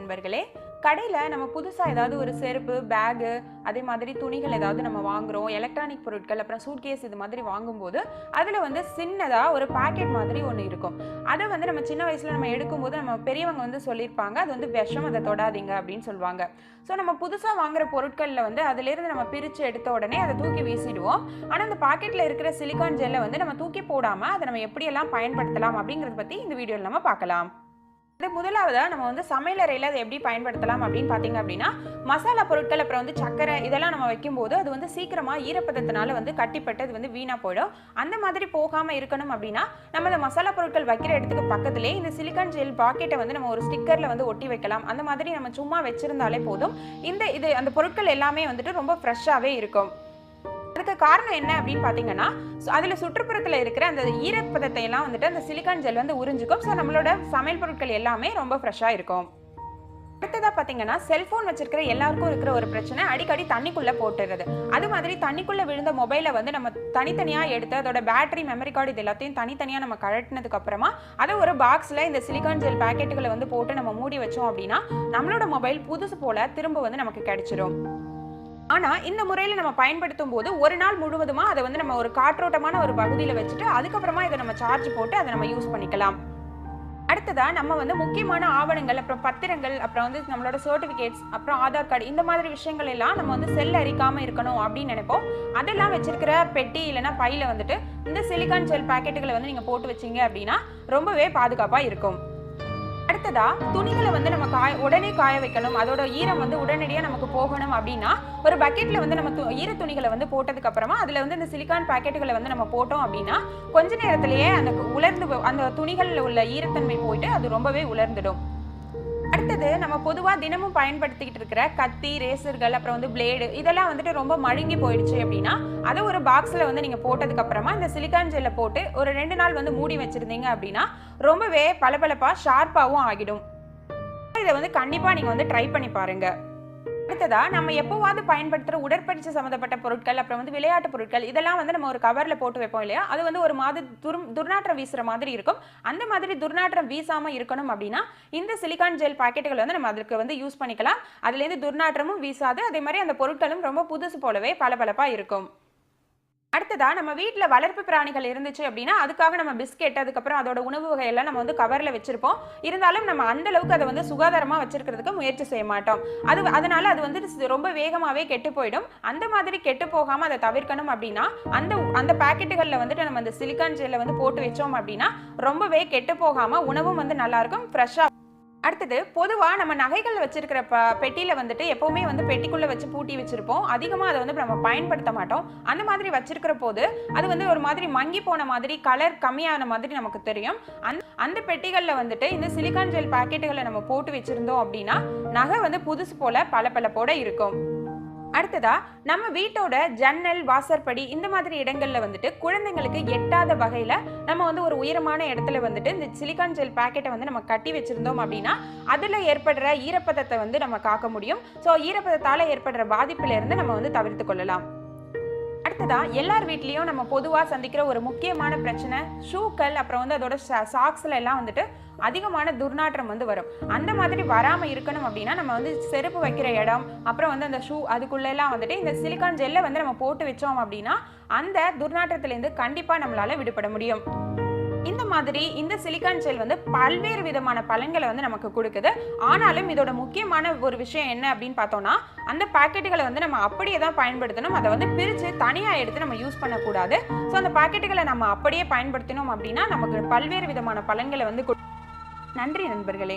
நண்பர்களே, கடையில நம்ம புதுசா ஏதாவது ஒரு செருப்பு, பேக், அதே மாதிரி துணிகள் ஏதாவது நம்ம வாங்குறோம், எலக்ட்ரானிக் பொருட்கள், அப்புறம் சூட்கேஸ் இது மாதிரி வாங்கும்போது அதுல சின்னதா ஒரு பாக்கெட் மாதிரி ஒன்று இருக்கும். அதை நம்ம சின்ன வயசுல நம்ம எடுக்கும்போது நம்ம பெரியவங்க சொல்லியிருப்பாங்க, அது விஷம், அதை தொடாதீங்க அப்படின்னு சொல்லுவாங்க. ஸோ நம்ம புதுசா வாங்குற பொருட்கள்ல அதுல இருந்து நம்ம பிரிச்சு எடுத்த உடனே அதை தூக்கி வீசிடுவோம். ஆனா அந்த பாக்கெட்ல இருக்கிற சிலிக்கான் ஜெல்லை நம்ம தூக்கி போடாம அதை நம்ம எப்படியெல்லாம் பயன்படுத்தலாம் அப்படிங்கறத பத்தி இந்த வீடியோல நம்ம பார்க்கலாம். முதலாவதா நம்ம சமையலறையில அதை எப்படி பயன்படுத்தலாம் அப்படின்னு பாத்தீங்க அப்படின்னா, மசாலா பொருட்கள் அப்புறம் சக்கரை இதெல்லாம் நம்ம வைக்கும்போது அது சீக்கிரமா ஈரப்பதத்தினால கட்டிப்பட்டு அது வீணா போயிடும். அந்த மாதிரி போகாம இருக்கணும் அப்படின்னா நம்ம இந்த மசாலா பொருட்கள் வைக்கிற இடத்துக்கு பக்கத்திலே இந்த சிலிக்கான் ஜெல் பாக்கெட்டை நம்ம ஒரு ஸ்டிக்கர்ல ஒட்டி வைக்கலாம். அந்த மாதிரி நம்ம சும்மா வச்சிருந்தாலே போதும். அந்த பொருட்கள் எல்லாமே ரொம்ப ஃப்ரெஷ்ஷாவே இருக்கும். அதுக்கு காரணம் என்ன அப்படின்னு பாத்தீங்கன்னா, அதுல சுற்றுப்புறத்துல இருக்கிற அந்த ஈரப்பதத்தை எல்லாம் அந்த சிலிக்கான் ஜெல் உறிஞ்சிக்கும். ஸோ நம்மளோட சமையல் பொருட்கள் எல்லாமே ரொம்ப ஃப்ரெஷ்ஷா இருக்கும். அடுத்ததா பாத்தீங்கன்னா, செல்போன் வச்சிருக்கிற எல்லாருக்கும் இருக்கிற ஒரு பிரச்சனை, அடிக்கடி தண்ணிக்குள்ள போட்டுறது. அது மாதிரி தண்ணிக்குள்ள விழுந்த மொபைலை நம்ம தனித்தனியா எடுத்து அதோட பேட்டரி, மெமரி கார்டு இது எல்லாத்தையும் தனித்தனியா நம்ம கழட்டினதுக்கு அப்புறமா அதை ஒரு பாக்ஸ்ல இந்த சிலிக்கான் ஜெல் பாக்கெட்டுகளை போட்டு நம்ம மூடி வச்சோம் அப்படின்னா நம்மளோட மொபைல் புதுசு போல திரும்ப நமக்கு கிடைச்சிடும். ஆனா இந்த முறையில நம்ம பயன்படுத்தும் போது ஒரு நாள் முழுவதுமா அதை நம்ம ஒரு காற்றோட்டமான ஒரு பகுதியில வச்சுட்டு அதுக்கப்புறமா இதை நம்ம சார்ஜ் போட்டு அதை நம்ம யூஸ் பண்ணிக்கலாம். அடுத்ததா நம்ம முக்கியமான ஆவணங்கள், அப்புறம் பத்திரங்கள், அப்புறம் நம்மளோட சர்டிபிகேட்ஸ், அப்புறம் ஆதார் கார்டு, இந்த மாதிரி விஷயங்கள் எல்லாம் நம்ம செல் அரிக்காம இருக்கணும் அப்படின்னு நினைப்போம். அதெல்லாம் வச்சிருக்கிற பெட்டி இல்லைன்னா பையில இந்த சிலிக்கான் ஜெல் பாக்கெட்டுகளை நீங்க போட்டு வச்சீங்க அப்படின்னா ரொம்பவே பாதுகாப்பா இருக்கும். அடுத்ததா துணிகளை நம்ம உடனே காய வைக்கணும், அதோட ஈரம் உடனடியாக நமக்கு போகணும் அப்படின்னா ஒரு பக்கெட்ல நம்ம ஈர துணிகளை போட்டதுக்கு அப்புறமா அதுல இந்த சிலிக்கான் பாக்கெட்டுகளை நம்ம போட்டோம் அப்படின்னா கொஞ்ச நேரத்திலேயே அந்த துணிகளில் உள்ள ஈரத்தன்மை போயிட்டு அது ரொம்பவே உலர்ந்துடும். அடுத்தது நம்ம பொதுவா தினமும் பயன்படுத்திக்கிட்டு இருக்கிற கத்தி, ரேசர்கள், அப்புறம் பிளேடு இதெல்லாம் ரொம்ப மழுங்கி போயிடுச்சு அப்படின்னா அதை ஒரு பாக்ஸ்ல நீங்க போட்டதுக்கு அப்புறமா இந்த சிலிக்கான் ஜெல்லை போட்டு ஒரு 2 நாள் மூடி வச்சிருந்தீங்க அப்படின்னா ரொம்பவே பளபளப்பா ஷார்ப்பாவும் ஆகிடும். இதை கண்டிப்பா நீங்க ட்ரை பண்ணி பாருங்க. அடுத்ததா நம்ம எப்போவாவது பயன்படுத்துற உடற்பயிற்சி சம்பந்தப்பட்ட பொருட்கள், அப்புறம் விளையாட்டு பொருட்கள் இதெல்லாம் நம்ம ஒரு கவர்ல போட்டு வைப்போம் இல்லையா, அது ஒரு மாதிரி துர்நாற்றம் வீசுற மாதிரி இருக்கும். அந்த மாதிரி துர்நாற்றம் வீசாம இருக்கணும் அப்படின்னா இந்த சிலிக்கான் ஜெல் பாக்கெட்டுகள் நம்ம அதுக்கு யூஸ் பண்ணிக்கலாம். அதுல இருந்து துர்நாற்றமும் வீசாது, அதே மாதிரி அந்த பொருட்களும் ரொம்ப புதுசு போலவே பளபளப்பா இருக்கும். அடுத்ததா நம்ம வீட்டுல வளர்ப்பு பிராணிகள் இருந்துச்சு அப்படின்னா அதுக்காக நம்ம பிஸ்கெட், அதுக்கப்புறம் அதோட உணவு வகையெல்லாம் நம்ம கவர்ல வச்சிருப்போம். இருந்தாலும் நம்ம அந்த அளவுக்கு அதை சுகாதாரமா வச்சிருக்கிறதுக்கு முயற்சி செய்ய மாட்டோம். அதனால அது ரொம்ப வேகமாவே கெட்டு போயிடும். அந்த மாதிரி கெட்டு போகாம அதை தவிர்க்கணும் அப்படின்னா அந்த பாக்கெட்டுகள்ல நம்ம இந்த சிலிக்கான் ஜெல்ல போட்டு வச்சோம் அப்படின்னா ரொம்பவே கெட்டு போகாம உணவும் நல்லா இருக்கும், ஃப்ரெஷ்ஷா. அடுத்தது பொதுவா நம்ம நகைகள் வச்சிருக்கிற பெட்டியில எப்பவுமே பெட்டிக்குள்ள வச்சு பூட்டி வச்சிருப்போம். அதிகமா அதை நம்ம பயன்படுத்த மாட்டோம். அந்த மாதிரி வச்சிருக்கிற போது அது ஒரு மாதிரி மங்கி போன மாதிரி, கலர் கம்மியான மாதிரி நமக்கு தெரியும். அந்த பெட்டிகள்ல இந்த சிலிக்கான் ஜெல் பாக்கெட்டுகளை நம்ம போட்டு வச்சிருந்தோம் அப்படின்னா நகை புதுசு போல பளபளப்போட இருக்கும். அடுத்ததா நம்ம வீட்டோட ஜன்னல், வாசற்படி இந்த மாதிரி இடங்கள்ல குழந்தைங்களுக்கு எட்டாத வகையில நம்ம ஒரு உயரமான இடத்துல இந்த சிலிக்கான் ஜெல் பாக்கெட்டை நம்ம கட்டி வச்சிருந்தோம் அப்படின்னா அதுல ஏற்படுற ஈரப்பதத்தை நம்ம காக்க முடியும். ஸோ ஈரப்பதத்தால ஏற்படுற பாதிப்புல இருந்து நம்ம தவிர்த்து கொள்ளலாம். அடுத்ததா எல்லார் வீட்லயும் நம்ம பொதுவா சந்திக்கிற ஒரு முக்கியமான பிரச்சனை ஷூக்கள், அப்புறம் அதோட சாக்ஸ்ல எல்லாம் அதிகமான துர்நாற்றம் வரும். அந்த மாதிரி வராம இருக்கணும் அப்படின்னா நம்ம செருப்பு வைக்கிற இடம், அப்புறம் அந்த ஷூ அதுக்குள்ள எல்லாம் இந்த சிலிக்கான் ஜெல்லை நம்ம போட்டு வச்சோம் அப்படின்னா அந்த துர்நாற்றத்திலிருந்து கண்டிப்பா நம்மளால விடுபட முடியும். இந்த மாதிரி இந்த சிலிக்கான் ஜெல் பல்வேறு விதமான பலன்களை நமக்கு கொடுக்குது. ஆனாலும் இதோட முக்கியமான ஒரு விஷயம் என்ன அப்படின்னு பார்த்தோம்னா அந்த பாக்கெட்டுகளை நம்ம அப்படியே தான் பயன்படுத்தணும். அதை பிரித்து தனியா எடுத்து நம்ம யூஸ் பண்ணக்கூடாது. ஸோ அந்த பாக்கெட்டுகளை நம்ம அப்படியே பயன்படுத்தினோம் அப்படின்னா நமக்கு பல்வேறு விதமான பலன்களை நன்றி நண்பர்களே.